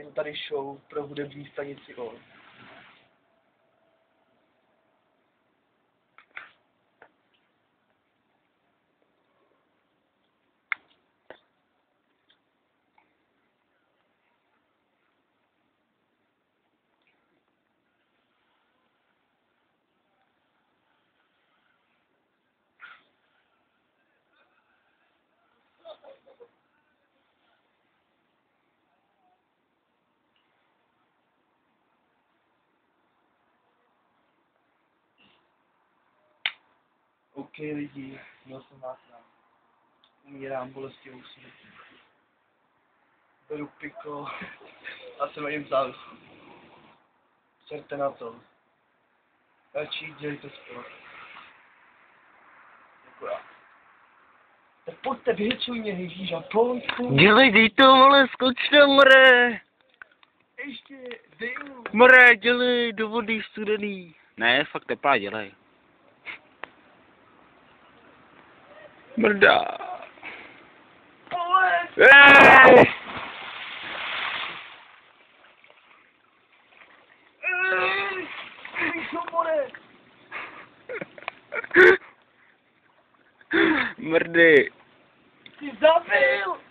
to tady show pro hudební stanici O. OK lidi, měl jsem vás rád. Umírám bolestivou smrtí. Beru piko a jsem na něm závislý. Serte na to. Radši dělejte sport. Jako já. Tak pojďte, vyhecuj mě, Ježíša, pojď. Dělej to, vole, skoč tam, mre. Ještě, dej mu. Mre, dělej, do vody studený. Ne, fakt teplá, dělej. Mrda. Ej! Mrdy. Ty zabil!